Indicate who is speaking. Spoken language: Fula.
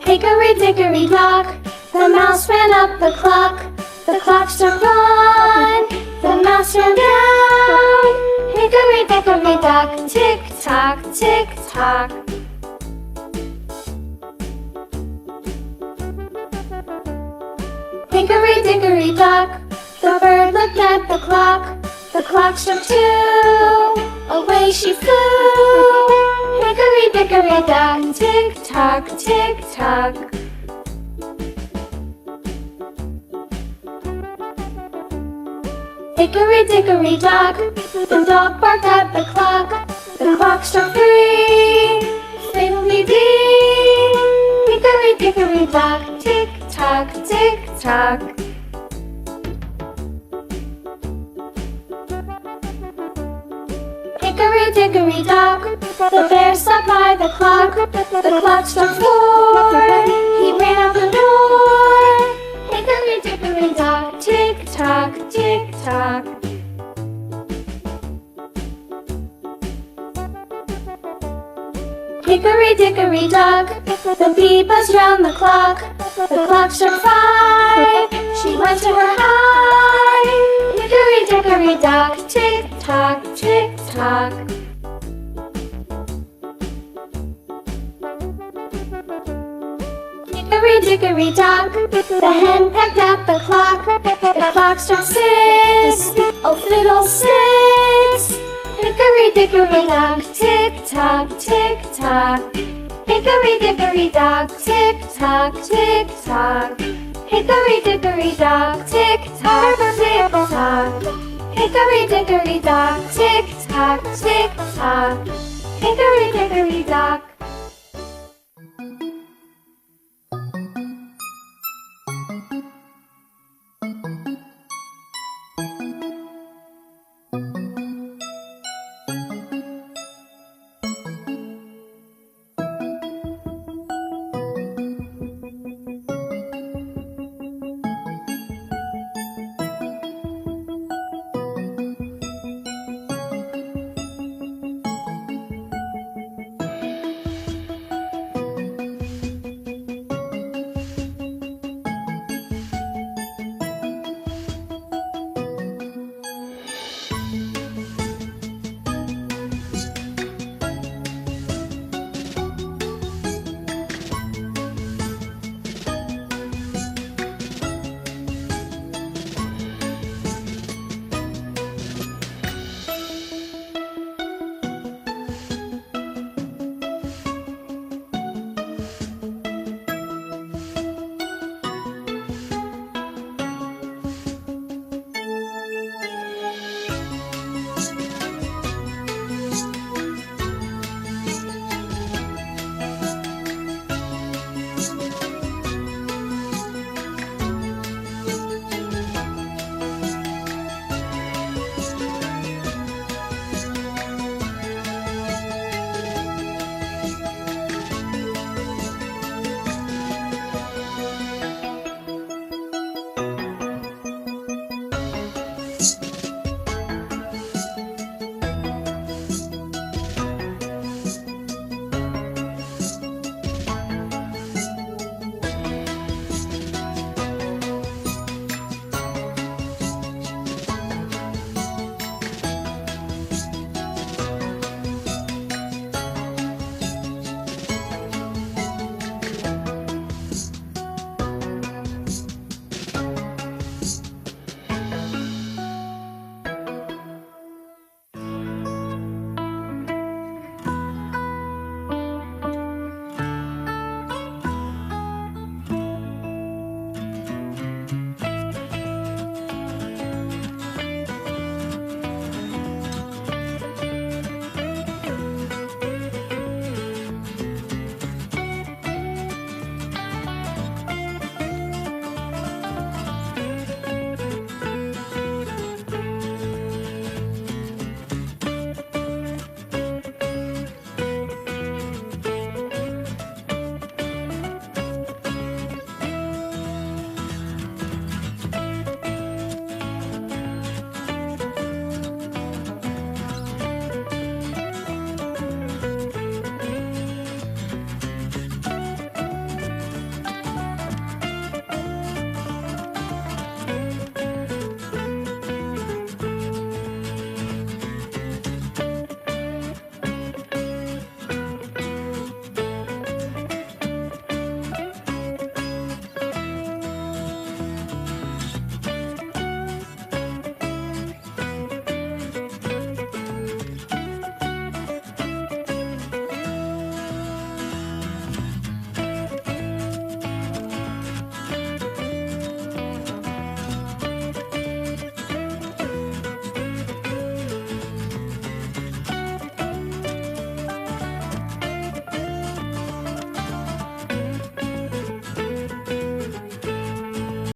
Speaker 1: Hickory dickory dock, the mouse ran up the clock struck one, the mouse ran down. Hickory dickory dock, tick tock, tick tock. Hickory dickory dock, the bird looked at the clock struck two, away she flew. Hickory dickory dock, tick tock, tick tock. Hickory dickory dock, the dog barked at the clock struck three, fiddly-dee. Hickory dickory dock, tick tock, tick tock. Hickory dickory dock, the bear sat by the clock struck four, he ran out the door. Hickory dickory dock, tick tock, tick tock. Hickory dickory dock, the bee buzzed round the clock struck five, she went to her hive. Hickory dickory dock, tick tock, tick tock. Hickory dickory dock, the hen pecked at the clock struck six, oh fiddlesticks. Hickory dickory dock, tick tock, tick tock. Hickory dickory dock, tick tock, tick tock. Hickory dickory dock, tick tock, tick tock. Hickory dickory dock, tick tock, tick tock. Hickory dickory dock.